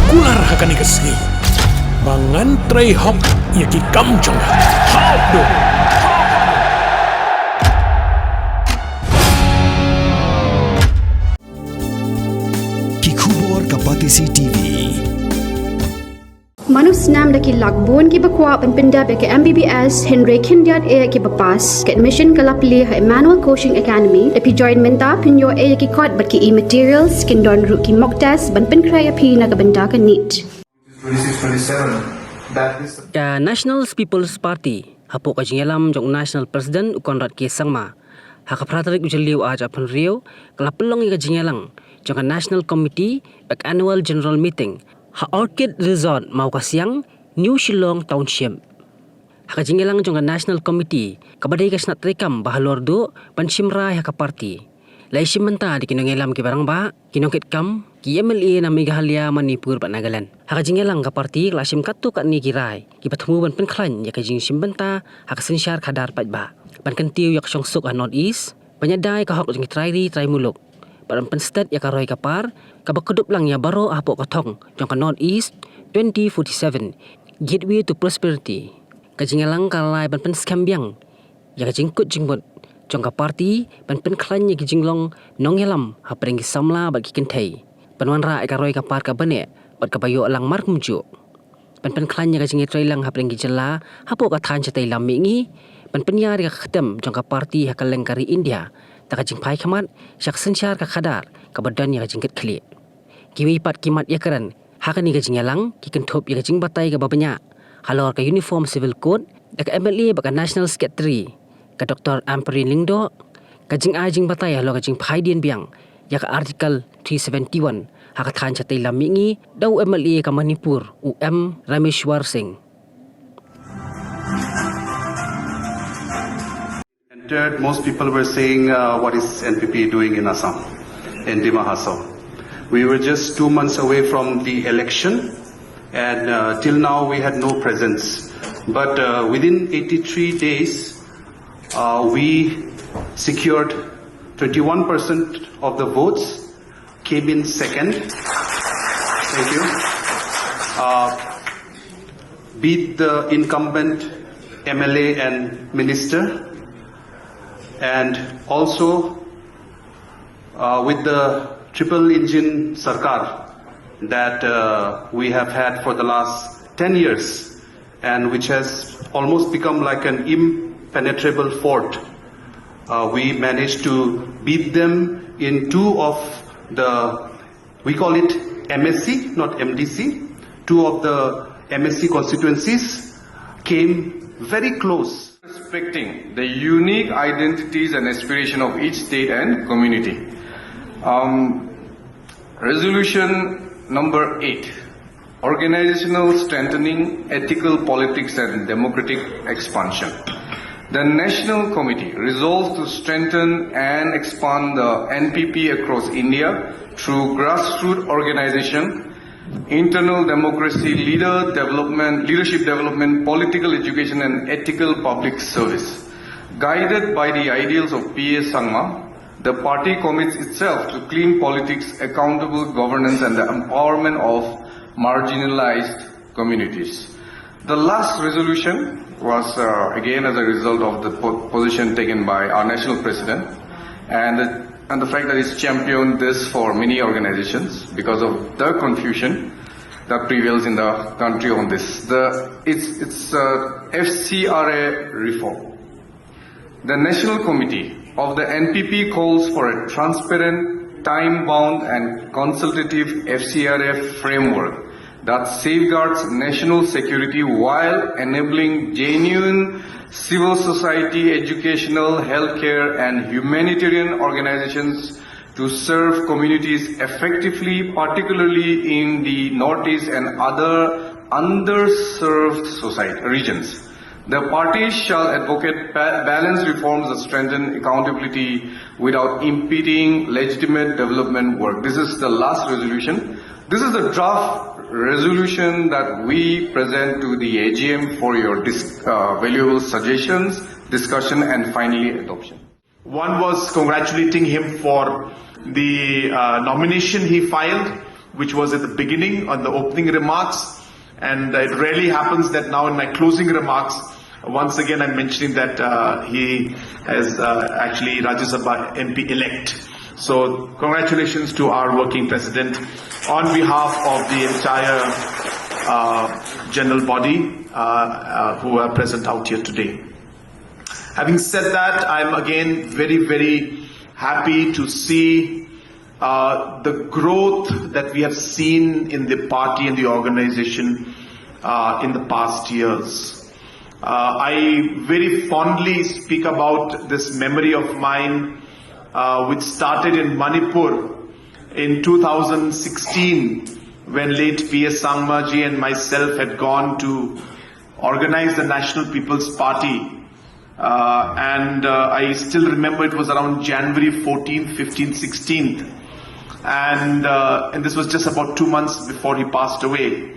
kular hakani kasni. Bangan tray hok yaki kamjong. Hop do. Kikubor Kapatisi TV. Manus nam daki lakbon ki bakwa penpinda ke MBBS Henry Kindiat e ki bapas ke admission kalapli ha Emmanuel Coaching Academy epi join menta pinyo e ki kod bat ki e-materials kin don ru ki mock test ban pen kraya pi na kabanda ka NEET. 26-27 that is the National People's Party hapo ka jingalam jong National President Konrad K Sangma hakapratarik ujaliw aj apun rio kalapelong ka jingalang jong National Committee ak Annual General Meeting ha Orchid Resort mau kasiang New Shillong Township. Hakajingelang jong National Committee kabadai ka snat rekam bahalordo pansimra ka party. Laisim menta di kinongelam ki barang ba kinongkit kam ki MLA na Meghalaya Manipur Nagaland. Hakajingelang ka party klasim katu kat ni kirai ki patmu ban penklan ya kajing simbenta hak Synshar Khadar Paidbah. Ban kentiu yak songsuk North East panyadai ka hok jing trai muluk. Pada penstat ya karoi kapar kabakudup lang ya baro apo katong jong North East 2047 gateway to prosperity kajingalang kalai ban penskambiang ya kajingkut jingbot jong ka party ban penklan ya kijinglong nongyelam hapreng samla bagi kentai panwanra ya karoi kapar ka bane bat kabayo lang markumju ban penklan ya kajingi lang hapreng gijela hapo ka than chatai lamingi ban penyar ka khatam jong ka party hakaleng kari India takajing Hakhmat syak Synshar ka Khadar kabadan ya kajing kli kiwi pat kimat ya karan hakani kajing yalang kikentop ya kajing batai ka babanya halor ka uniform civil code ka MLA baka national secretary ka Dr. Amperin Lingdo kajing ajing batai halor kajing Phaidien biang ya ka article 371 haka than chatai lamingi daw MLA ka Manipur Rameshwar Singh. Most people were saying, what is NPP doing in Assam, in Dima Hasao. We were just 2 months away from the election, and till now we had no presence. But within 83 days, we secured 21% of the votes, came in second. Thank you. Beat the incumbent MLA and minister. And also with the triple engine Sarkar that we have had for the last 10 years and which has almost become like an impenetrable fort, we managed to beat them in 2 of the, we call it MSC, not MDC, 2 of the MSC constituencies came very close. Respecting the unique identities and aspiration of each state and community. Resolution number 8, organizational strengthening, ethical politics and democratic expansion. The National Committee resolves to strengthen and expand the NPP across India through grassroots organization, internal democracy, leadership development, political education and ethical public service. Guided by the ideals of P.S. Sangma, the party commits itself to clean politics, accountable governance and the empowerment of marginalized communities. The last resolution was again as a result of the position taken by our national president and the fact that he's championed this for many organizations because of the confusion that prevails in the country on this. It's FCRA reform. The National Committee of the NPP calls for a transparent, time-bound and consultative FCRA framework that safeguards national security while enabling genuine civil society, educational, healthcare and humanitarian organizations to serve communities effectively, particularly in the Northeast and other underserved regions. The party shall advocate balanced reforms that strengthen accountability without impeding legitimate development work. This is the last resolution. This is the draft resolution that we present to the AGM for your valuable suggestions, discussion and finally adoption. One was congratulating him for the nomination he filed. which was at the beginning on the opening remarks. And it rarely happens that now in my closing remarks, once again I'm mentioning that he is actually Rajya Sabha MP elect. So congratulations to our working president on behalf of the entire general body who are present out here today. Having said that, I'm again very, very happy to see the growth that we have seen in the party and the organization in the past years. I very fondly speak about this memory of mine which started in Manipur in 2016 when late P.S. Sangmaji and myself had gone to organize the National People's Party. I still remember it was around January 14th, 15th, 16th. And this was just about 2 months before he passed away.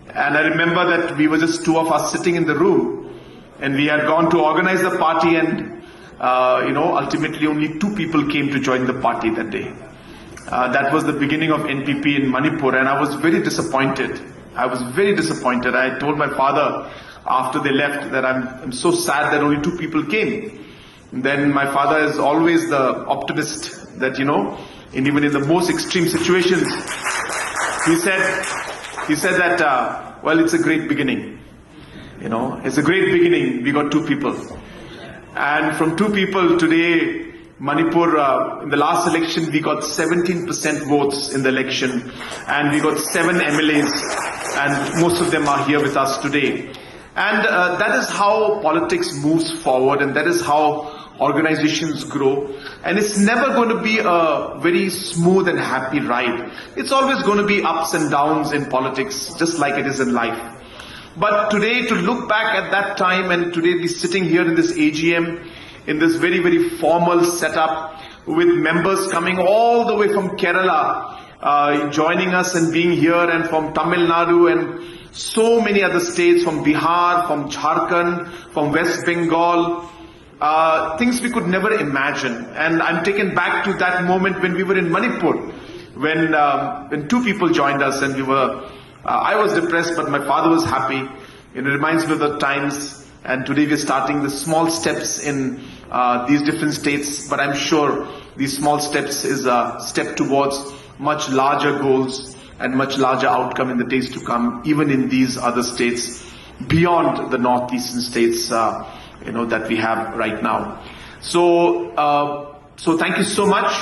And I remember that we were just two of us sitting in the room, and we had gone to organize the party, and ultimately only 2 people came to join the party that day. That was the beginning of NPP in Manipur, and I was very disappointed. I told my father after they left that I'm so sad that only 2 people came. And then my father is always the optimist that, and even in the most extreme situations, he said that, well, it's a great beginning. It's a great beginning. We got 2 people. And from 2 people today, Manipur, in the last election, we got 17% votes in the election. And we got 7 MLAs. And most of them are here with us today. And that is how politics moves forward. And that is how organizations grow. And it's never going to be a very smooth and happy ride. It's always going to be ups and downs in politics, just like it is in life. But today, to look back at that time and today be sitting here in this AGM, in this very, very formal setup, with members coming all the way from Kerala, joining us and being here, and from Tamil Nadu and so many other states, from Bihar, from Jharkhand, from West Bengal, things we could never imagine. And I'm taken back to that moment when we were in Manipur, when 2 people joined us, and we were, I was depressed, but my father was happy. It reminds me of the times, and today we're starting the small steps in these different states, but I'm sure these small steps is a step towards much larger goals and much larger outcome in the days to come, even in these other states beyond the northeastern states that we have right now. So thank you so much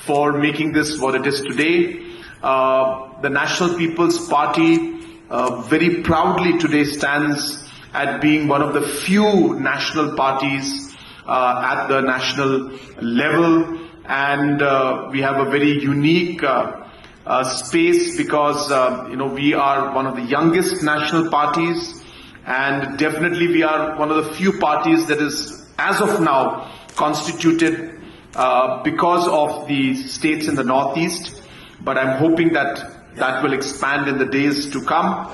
for making this what it is today. The National People's Party very proudly today stands at being one of the few national parties at the national level, and we have a very unique space because we are one of the youngest national parties, and definitely we are one of the few parties that is, as of now, constituted because of the states in the Northeast. But I'm hoping that will expand in the days to come.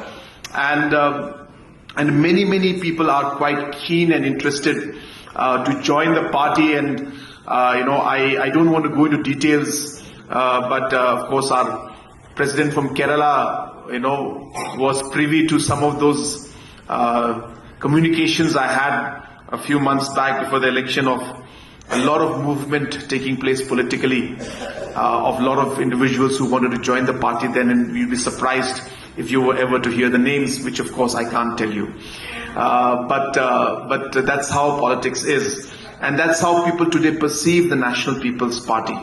And many people are quite keen and interested to join the party. And, I don't want to go into details, but of course our president from Kerala, was privy to some of those communications I had a few months back before the election, of a lot of movement taking place politically, of a lot of individuals who wanted to join the party then, and you'd be surprised if you were ever to hear the names, which of course I can't tell you. But that's how politics is. And that's how people today perceive the National People's Party.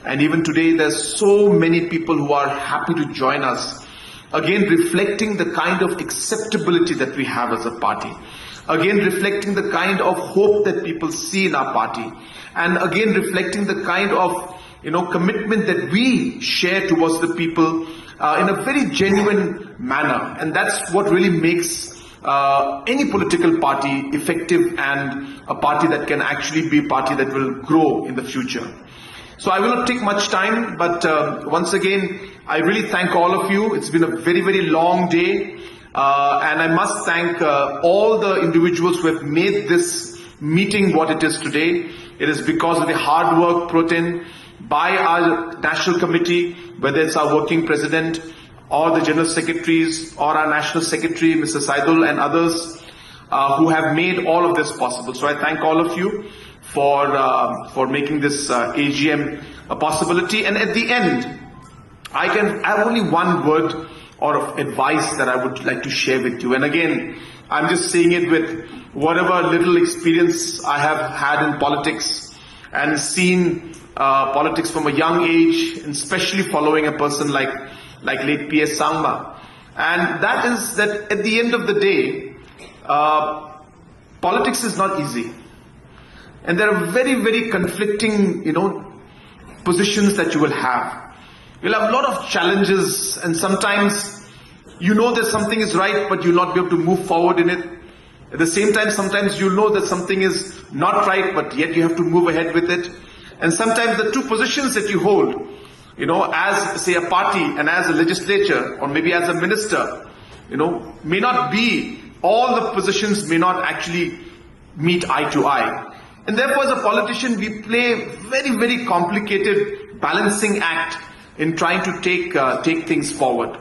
And even today, there's so many people who are happy to join us. Again, reflecting the kind of acceptability that we have as a party. Again, reflecting the kind of hope that people see in our party. And again, reflecting the kind of commitment that we share towards the people in a very genuine manner. And that's what really makes any political party effective, and a party that can actually be a party that will grow in the future. So I will not take much time, but once again, I really thank all of you. It's been a very, very long day. And I must thank all the individuals who have made this meeting what it is today. It is because of the hard work put in by our national committee, whether it's our working president or the general secretaries or our national secretary, Mr. Saidul, and others who have made all of this possible. So I thank all of you for making this AGM a possibility. And at the end, I have only one word or of advice that I would like to share with you. And again, I'm just saying it with whatever little experience I have had in politics and seen politics from a young age, and especially following a person like late P.S. Sangma. And that is that at the end of the day, politics is not easy. And there are very, very conflicting, positions that you will have. You'll have a lot of challenges, and sometimes you know that something is right, but you'll not be able to move forward in it. At the same time, sometimes you know that something is not right, but yet you have to move ahead with it. And sometimes the two positions that you hold, as, say, a party and as a legislature, or maybe as a minister, may not be, all the positions may not actually meet eye to eye. And therefore, as a politician, we play a very, very complicated balancing act in trying to take things forward.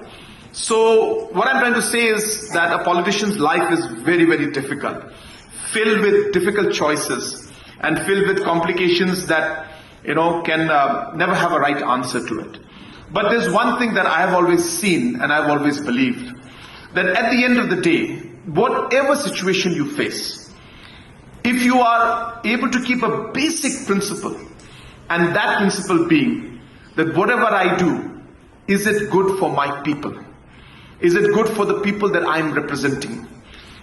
So what I'm trying to say is that a politician's life is very, very difficult, filled with difficult choices and filled with complications that, can never have a right answer to it. But there's one thing that I have always seen and I've always believed, that at the end of the day, whatever situation you face, if you are able to keep a basic principle, and that principle being that whatever I do, is it good for my people? Is it good for the people that I am representing?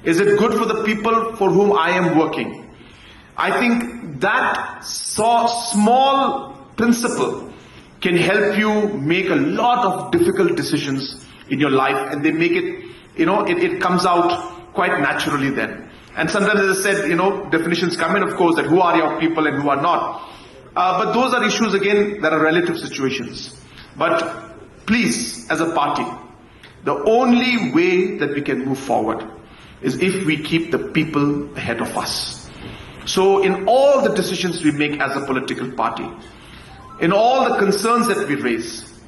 Is it good for the people for whom I am working? I think that small principle can help you make a lot of difficult decisions in your life, and they make it, it comes out quite naturally then. And sometimes, as I said, definitions come in, of course, that who are your people and who are not. But those are issues, again, that are relative situations. But please, as a party, the only way that we can move forward is if we keep the people ahead of us. So in all the decisions we make as a political party, in all the concerns that we raise,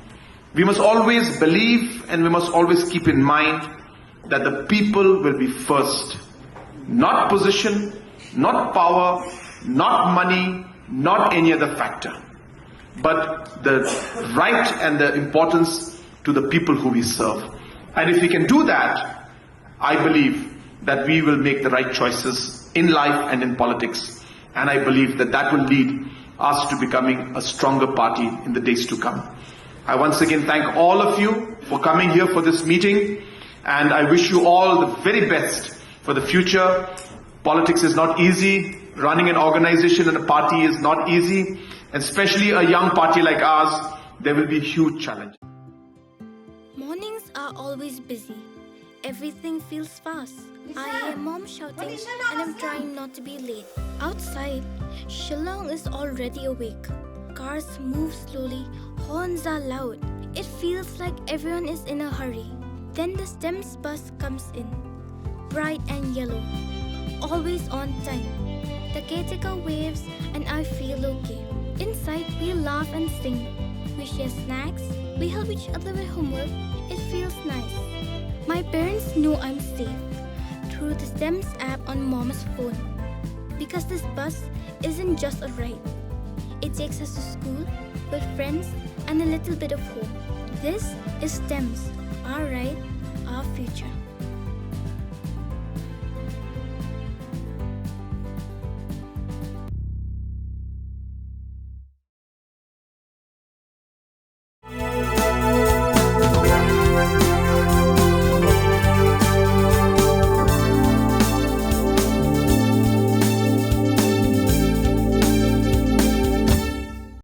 we must always believe and we must always keep in mind that the people will be first. Not position, not power, not money, not any other factor, but the right and the importance to the people who we serve. And if we can do that, I believe that we will make the right choices in life and in politics. And I believe that that will lead us to becoming a stronger party in the days to come. I once again thank all of you for coming here for this meeting, and I wish you all the very best for the future. Politics is not easy. Running an organization and a party is not easy. And especially a young party like ours, there will be huge challenge. Mornings are always busy. Everything feels fast. I hear mom shouting and I'm trying not to be late. Outside, Shillong is already awake. Cars move slowly, horns are loud. It feels like everyone is in a hurry. Then the STEMS bus comes in, bright and yellow, always on time. The caretaker waves and I feel okay. Inside, we laugh and sing. We share snacks. We help each other with homework. It feels nice. My parents know I'm safe through the STEMS app on mom's phone. Because this bus isn't just a ride. It takes us to school with friends and a little bit of hope. This is STEMS, our ride, our future.